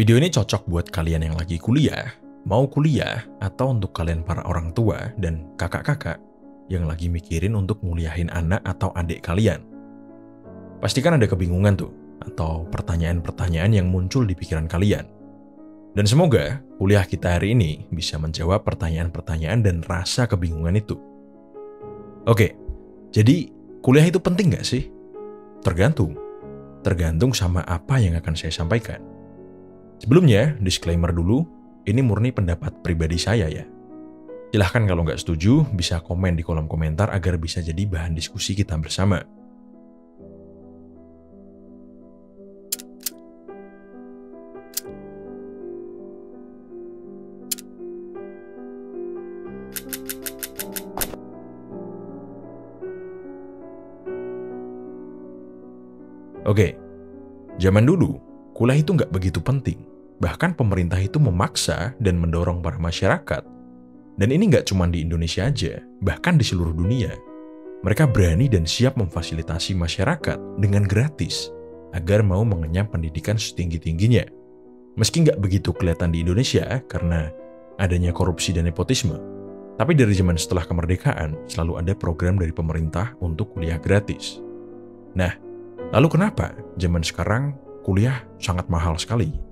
Video ini cocok buat kalian yang lagi kuliah, mau kuliah, atau untuk kalian para orang tua dan kakak-kakak yang lagi mikirin untuk nguliahin anak atau adik kalian. Pastikan ada kebingungan tuh, atau pertanyaan-pertanyaan yang muncul di pikiran kalian. Dan semoga kuliah kita hari ini bisa menjawab pertanyaan-pertanyaan dan rasa kebingungan itu. Oke, jadi kuliah itu penting nggak sih? Tergantung sama apa yang akan saya sampaikan. Sebelumnya, disclaimer dulu, ini murni pendapat pribadi saya ya. Silahkan kalau nggak setuju, bisa komen di kolom komentar agar bisa jadi bahan diskusi kita bersama. Oke, zaman dulu, kuliah itu nggak begitu penting. Bahkan pemerintah itu memaksa dan mendorong para masyarakat. Dan ini nggak cuma di Indonesia aja, bahkan di seluruh dunia. Mereka berani dan siap memfasilitasi masyarakat dengan gratis agar mau mengenyam pendidikan setinggi-tingginya. Meski nggak begitu kelihatan di Indonesia karena adanya korupsi dan nepotisme. Tapi dari zaman setelah kemerdekaan, selalu ada program dari pemerintah untuk kuliah gratis. Nah, lalu kenapa zaman sekarang kuliah sangat mahal sekali?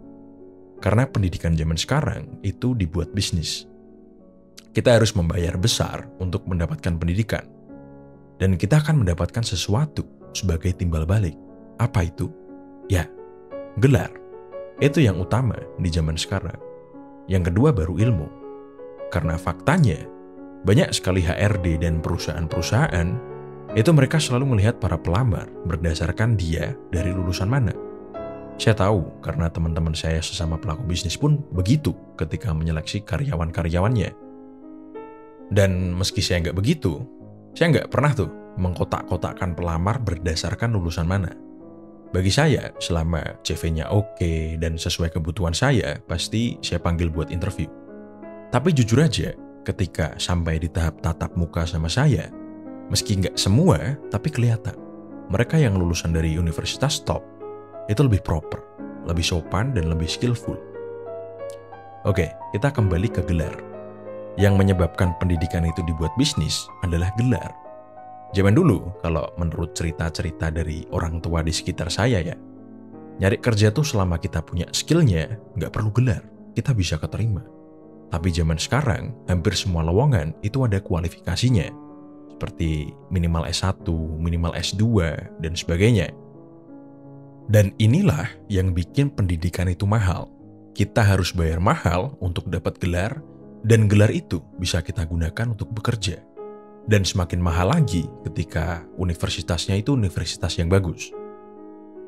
Karena pendidikan zaman sekarang itu dibuat bisnis. Kita harus membayar besar untuk mendapatkan pendidikan. Dan kita akan mendapatkan sesuatu sebagai timbal balik. Apa itu? Ya, gelar. Itu yang utama di zaman sekarang. Yang kedua baru ilmu. Karena faktanya, banyak sekali HRD dan perusahaan-perusahaan, itu mereka selalu melihat para pelamar berdasarkan dia dari lulusan mana. Saya tahu karena teman-teman saya sesama pelaku bisnis pun begitu ketika menyeleksi karyawan-karyawannya. Dan meski saya nggak begitu, saya nggak pernah tuh mengkotak-kotakkan pelamar berdasarkan lulusan mana. Bagi saya, selama CV-nya oke dan sesuai kebutuhan saya, pasti saya panggil buat interview. Tapi jujur aja, ketika sampai di tahap tatap muka sama saya, meski nggak semua, tapi kelihatan. Mereka yang lulusan dari universitas top, itu lebih proper, lebih sopan, dan lebih skillful. Oke, kita kembali ke gelar. Yang menyebabkan pendidikan itu dibuat bisnis adalah gelar. Zaman dulu, kalau menurut cerita-cerita dari orang tua di sekitar saya ya, nyari kerja tuh selama kita punya skillnya, nggak perlu gelar, kita bisa keterima. Tapi zaman sekarang, hampir semua lowongan itu ada kualifikasinya, seperti minimal S1, minimal S2, dan sebagainya. Dan inilah yang bikin pendidikan itu mahal. Kita harus bayar mahal untuk dapat gelar, dan gelar itu bisa kita gunakan untuk bekerja. Dan semakin mahal lagi ketika universitasnya itu universitas yang bagus.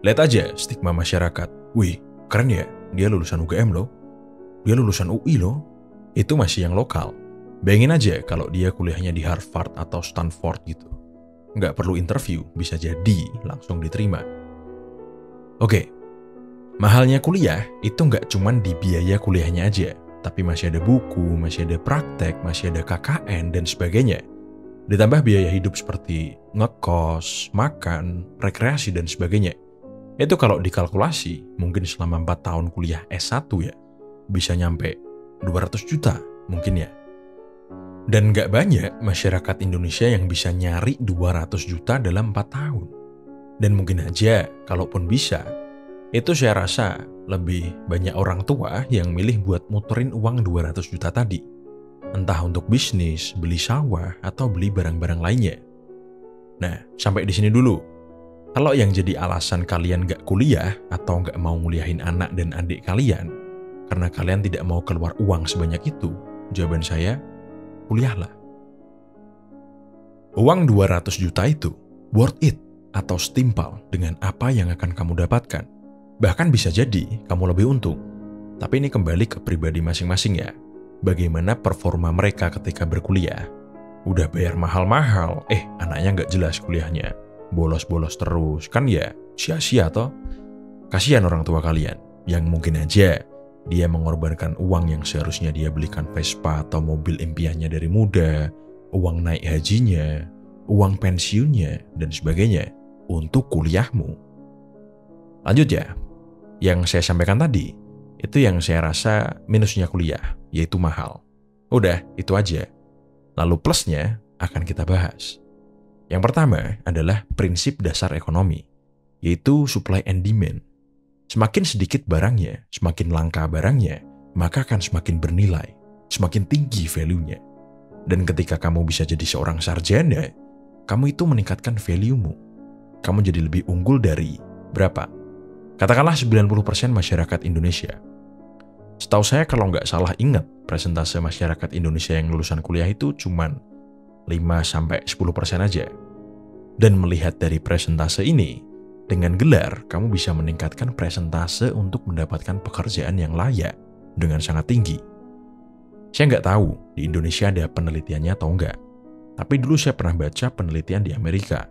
Lihat aja stigma masyarakat. Wih, keren ya, dia lulusan UGM loh. Dia lulusan UI loh. Itu masih yang lokal. Bayangin aja kalau dia kuliahnya di Harvard atau Stanford gitu. Nggak perlu interview, bisa jadi langsung diterima. Oke, mahalnya kuliah itu nggak cuma di biaya kuliahnya aja, tapi masih ada buku, masih ada praktek, masih ada KKN, dan sebagainya. Ditambah biaya hidup seperti ngekos, makan, rekreasi, dan sebagainya. Itu kalau dikalkulasi, mungkin selama 4 tahun kuliah S1 ya, bisa nyampe 200 juta mungkin ya. Dan nggak banyak masyarakat Indonesia yang bisa nyari 200 juta dalam 4 tahun. Dan mungkin aja, kalaupun bisa, itu saya rasa lebih banyak orang tua yang milih buat muterin uang 200 juta tadi. Entah untuk bisnis, beli sawah, atau beli barang-barang lainnya. Nah, sampai di sini dulu. Kalau yang jadi alasan kalian nggak kuliah atau nggak mau nguliahin anak dan adik kalian, karena kalian tidak mau keluar uang sebanyak itu, jawaban saya, kuliahlah. Uang 200 juta itu worth it atau setimpal dengan apa yang akan kamu dapatkan. Bahkan bisa jadi kamu lebih untung. Tapi ini kembali ke pribadi masing-masing ya. Bagaimana performa mereka ketika berkuliah. Udah bayar mahal-mahal, anaknya nggak jelas kuliahnya. Bolos-bolos terus, kan ya sia-sia toh. Kasihan orang tua kalian, yang mungkin aja dia mengorbankan uang yang seharusnya dia belikan Vespa atau mobil impiannya dari muda, uang naik hajinya, uang pensiunnya, dan sebagainya untuk kuliahmu. Lanjut ya, yang saya sampaikan tadi, Itu yang saya rasa minusnya kuliah, yaitu mahal. Udah, itu aja. Lalu plusnya akan kita bahas. Yang pertama adalah prinsip dasar ekonomi, yaitu supply and demand. Semakin sedikit barangnya, semakin langka barangnya, maka akan semakin bernilai, semakin tinggi value-nya. Dan ketika kamu bisa jadi seorang sarjana, kamu itu meningkatkan value-mu. Kamu jadi lebih unggul dari berapa? Katakanlah 90% masyarakat Indonesia. Setahu saya kalau nggak salah ingat, persentase masyarakat Indonesia yang lulusan kuliah itu cuman 5-10% aja. Dan melihat dari persentase ini, dengan gelar kamu bisa meningkatkan persentase untuk mendapatkan pekerjaan yang layak dengan sangat tinggi. Saya nggak tahu di Indonesia ada penelitiannya atau enggak. Tapi dulu saya pernah baca penelitian di Amerika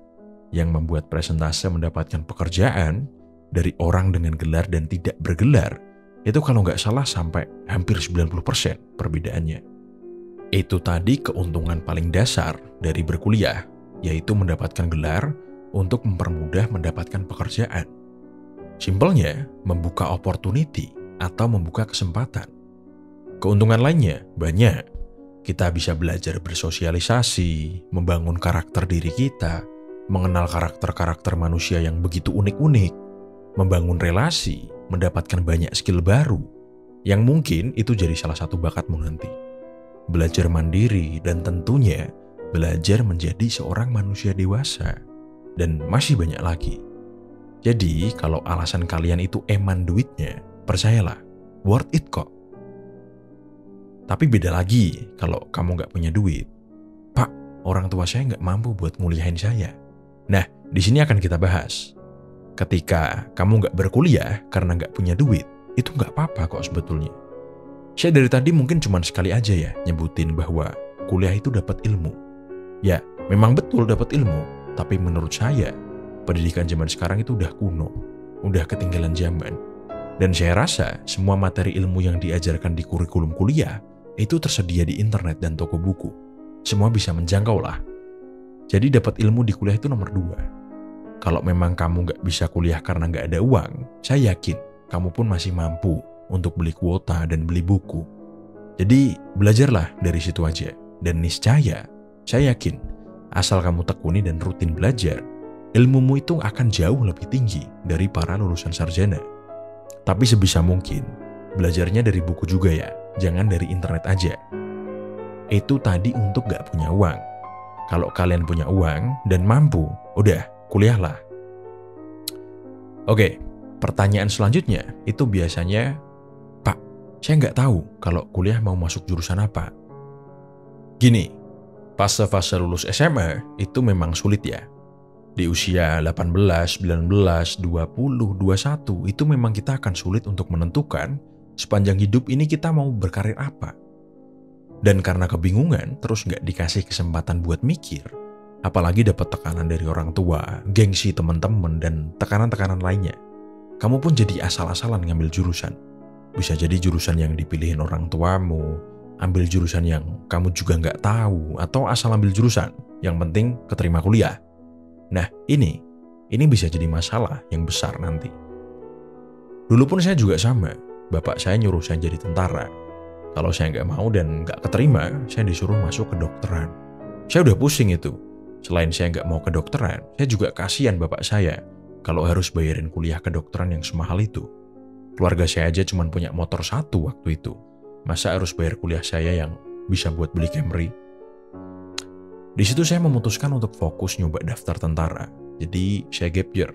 yang membuat persentase mendapatkan pekerjaan dari orang dengan gelar dan tidak bergelar itu kalau nggak salah sampai hampir 90% perbedaannya. Itu tadi keuntungan paling dasar dari berkuliah, yaitu mendapatkan gelar untuk mempermudah mendapatkan pekerjaan. Simpelnya, membuka opportunity atau membuka kesempatan. Keuntungan lainnya banyak. Kita bisa belajar bersosialisasi, membangun karakter diri kita, mengenal karakter-karakter manusia yang begitu unik-unik, membangun relasi, mendapatkan banyak skill baru, yang mungkin itu jadi salah satu bakatmu nanti. Belajar mandiri dan tentunya belajar menjadi seorang manusia dewasa. Dan masih banyak lagi. Jadi kalau alasan kalian itu eman duitnya, percayalah, worth it kok. Tapi beda lagi kalau kamu nggak punya duit. Pak, orang tua saya nggak mampu buat nguliahin saya. Nah, di sini akan kita bahas. Ketika kamu nggak berkuliah karena nggak punya duit, itu nggak apa-apa kok sebetulnya. Saya dari tadi mungkin cuma sekali aja ya nyebutin bahwa kuliah itu dapat ilmu. Ya, memang betul dapat ilmu, tapi menurut saya, pendidikan zaman sekarang itu udah kuno, udah ketinggalan zaman. Dan saya rasa semua materi ilmu yang diajarkan di kurikulum kuliah itu tersedia di internet dan toko buku. Semua bisa menjangkau lah. Jadi dapat ilmu di kuliah itu nomor 2. Kalau memang kamu nggak bisa kuliah karena nggak ada uang, saya yakin kamu pun masih mampu untuk beli kuota dan beli buku. Jadi belajarlah dari situ aja. Dan niscaya, saya yakin asal kamu tekuni dan rutin belajar, ilmumu itu akan jauh lebih tinggi dari para lulusan sarjana. Tapi sebisa mungkin, belajarnya dari buku juga ya, jangan dari internet aja. Itu tadi untuk gak punya uang. Kalau kalian punya uang dan mampu, udah, kuliahlah. Oke, pertanyaan selanjutnya itu biasanya, Pak, saya nggak tahu kalau kuliah mau masuk jurusan apa. Gini, fase-fase lulus SMA itu memang sulit ya. Di usia 18, 19, 20, 21 itu memang kita akan sulit untuk menentukan sepanjang hidup ini kita mau berkarir apa. Dan karena kebingungan terus nggak dikasih kesempatan buat mikir, apalagi dapat tekanan dari orang tua, gengsi teman-teman, dan tekanan-tekanan lainnya, kamu pun jadi asal-asalan ngambil jurusan. Bisa jadi jurusan yang dipilihin orang tuamu, ambil jurusan yang kamu juga nggak tahu, atau asal ambil jurusan, yang penting keterima kuliah. Nah, ini bisa jadi masalah yang besar nanti. Dulu pun saya juga sama, bapak saya nyuruh saya jadi tentara. Kalau saya nggak mau dan nggak keterima, saya disuruh masuk ke kedokteran. Saya udah pusing itu. Selain saya nggak mau kedokteran, saya juga kasihan bapak saya kalau harus bayarin kuliah kedokteran yang semahal itu. Keluarga saya aja cuma punya motor 1 waktu itu. Masa harus bayar kuliah saya yang bisa buat beli Camry? Di situ saya memutuskan untuk fokus nyoba daftar tentara. Jadi saya gap year.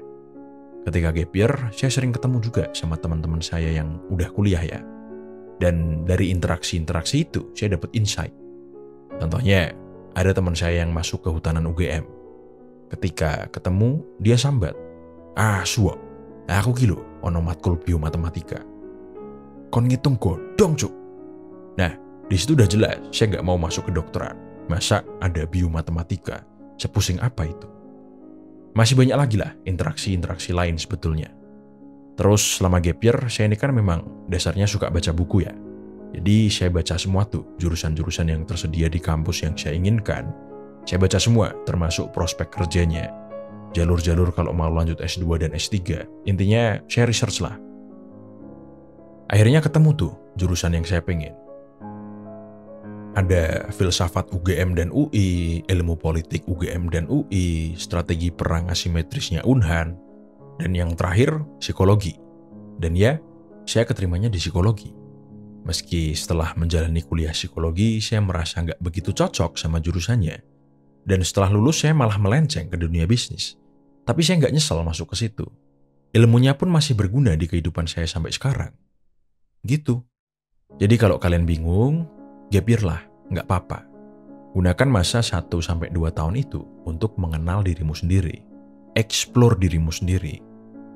Ketika gap year, saya sering ketemu juga sama teman-teman saya yang udah kuliah ya. Dan dari interaksi-interaksi itu, saya dapat insight. Contohnya, ada teman saya yang masuk ke hutanan UGM. Ketika ketemu, dia sambat. Suwok, aku kilo, ono matkul biomatematika. Kon ngitung godong cuk. Nah, di situ udah jelas, saya nggak mau masuk ke kedokteran. Masa ada biomatematika? Sepusing apa itu? Masih banyak lagi lah interaksi-interaksi lain sebetulnya. Terus selama gap year, saya ini kan memang dasarnya suka baca buku ya. Jadi saya baca semua tuh jurusan-jurusan yang tersedia di kampus yang saya inginkan. Saya baca semua, termasuk prospek kerjanya. Jalur-jalur kalau mau lanjut S2 dan S3. Intinya saya research lah. Akhirnya ketemu tuh jurusan yang saya pengen. Ada filsafat UGM dan UI, ilmu politik UGM dan UI, strategi perang asimetrisnya Unhan, dan yang terakhir psikologi. Dan ya, saya keterimanya di psikologi. Meski setelah menjalani kuliah psikologi, saya merasa nggak begitu cocok sama jurusannya. Dan setelah lulus saya malah melenceng ke dunia bisnis. Tapi saya nggak nyesel masuk ke situ. Ilmunya pun masih berguna di kehidupan saya sampai sekarang. Gitu. Jadi kalau kalian bingung, gap year lah, nggak apa-apa. Gunakan masa 1-2 tahun itu untuk mengenal dirimu sendiri. Explore dirimu sendiri.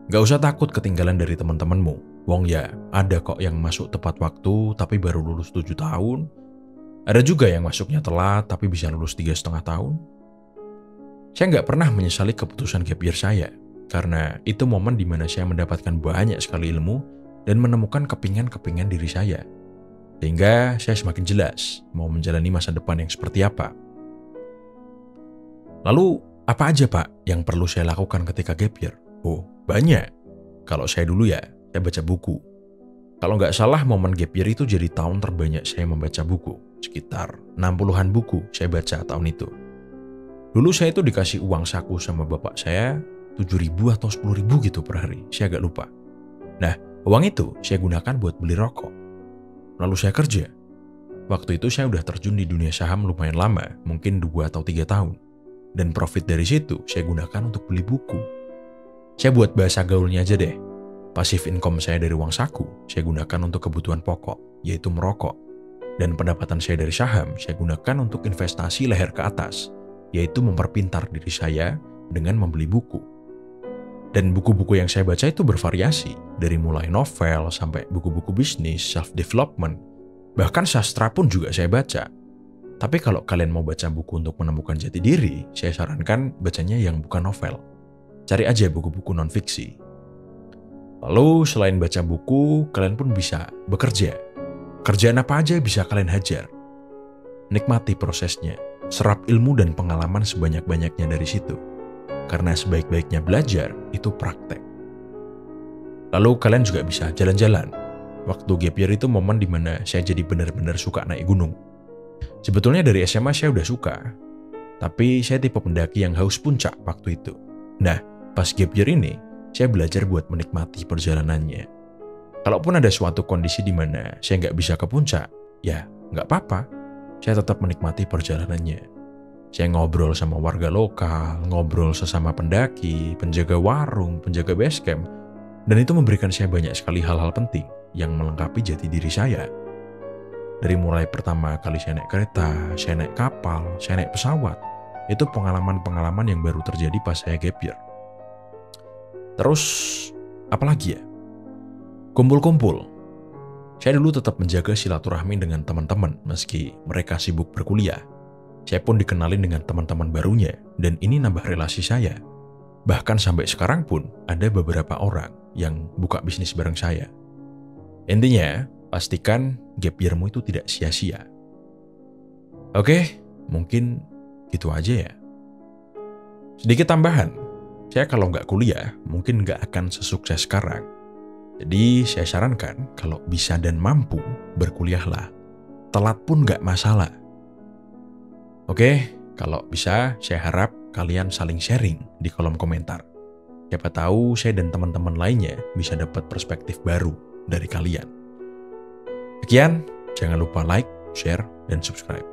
Nggak usah takut ketinggalan dari teman-temanmu. Wong ya, ada kok yang masuk tepat waktu tapi baru lulus 7 tahun. Ada juga yang masuknya telat tapi bisa lulus 3,5 tahun. Saya nggak pernah menyesali keputusan gap year saya, karena itu momen di mana saya mendapatkan banyak sekali ilmu dan menemukan kepingan-kepingan diri saya. Sehingga saya semakin jelas mau menjalani masa depan yang seperti apa. Lalu, apa aja Pak yang perlu saya lakukan ketika gap year? Oh, banyak. Kalau saya dulu ya, saya baca buku. Kalau nggak salah momen gap year itu jadi tahun terbanyak saya membaca buku. Sekitar 60-an buku saya baca tahun itu. Dulu saya itu dikasih uang saku sama bapak saya, 7.000 atau 10.000 gitu per hari. Saya agak lupa. Nah, uang itu saya gunakan buat beli rokok. Lalu saya kerja. Waktu itu saya udah terjun di dunia saham lumayan lama, mungkin 2 atau 3 tahun. Dan profit dari situ saya gunakan untuk beli buku. Saya buat bahasa gaulnya aja deh. Passive income saya dari uang saku, saya gunakan untuk kebutuhan pokok, yaitu merokok. Dan pendapatan saya dari saham, saya gunakan untuk investasi leher ke atas, yaitu memperpintar diri saya dengan membeli buku. Dan buku-buku yang saya baca itu bervariasi, dari mulai novel sampai buku-buku bisnis, self-development, bahkan sastra pun juga saya baca. Tapi kalau kalian mau baca buku untuk menemukan jati diri, saya sarankan bacanya yang bukan novel. Cari aja buku-buku non-fiksi. Lalu selain baca buku, kalian pun bisa bekerja. Kerjaan apa aja bisa kalian hajar. Nikmati prosesnya, serap ilmu dan pengalaman sebanyak-banyaknya dari situ. Karena sebaik-baiknya belajar, itu praktek. Lalu kalian juga bisa jalan-jalan. Waktu gap year itu momen dimana saya jadi benar-benar suka naik gunung. Sebetulnya dari SMA saya udah suka, tapi saya tipe pendaki yang haus puncak waktu itu. Nah, pas gap year ini, saya belajar buat menikmati perjalanannya. Kalaupun ada suatu kondisi dimana saya nggak bisa ke puncak, ya nggak apa-apa. Saya tetap menikmati perjalanannya. Saya ngobrol sama warga lokal, ngobrol sesama pendaki, penjaga warung, penjaga base camp, dan itu memberikan saya banyak sekali hal-hal penting yang melengkapi jati diri saya. Dari mulai pertama kali saya naik kereta, saya naik kapal, saya naik pesawat, itu pengalaman-pengalaman yang baru terjadi pas saya gap year. Terus, apalagi ya? Kumpul-kumpul. Saya dulu tetap menjaga silaturahmi dengan teman-teman meski mereka sibuk berkuliah. Saya pun dikenalin dengan teman-teman barunya, dan ini nambah relasi saya. Bahkan sampai sekarang pun ada beberapa orang yang buka bisnis bareng saya. Intinya, pastikan gap year-mu itu tidak sia-sia. Oke, mungkin gitu aja ya. Sedikit tambahan, saya kalau nggak kuliah, mungkin nggak akan sesukses sekarang. Jadi saya sarankan kalau bisa dan mampu, berkuliahlah. Telat pun nggak masalah. Oke, kalau bisa saya harap kalian saling sharing di kolom komentar. Siapa tahu saya dan teman-teman lainnya bisa dapat perspektif baru dari kalian. Sekian, jangan lupa like, share, dan subscribe.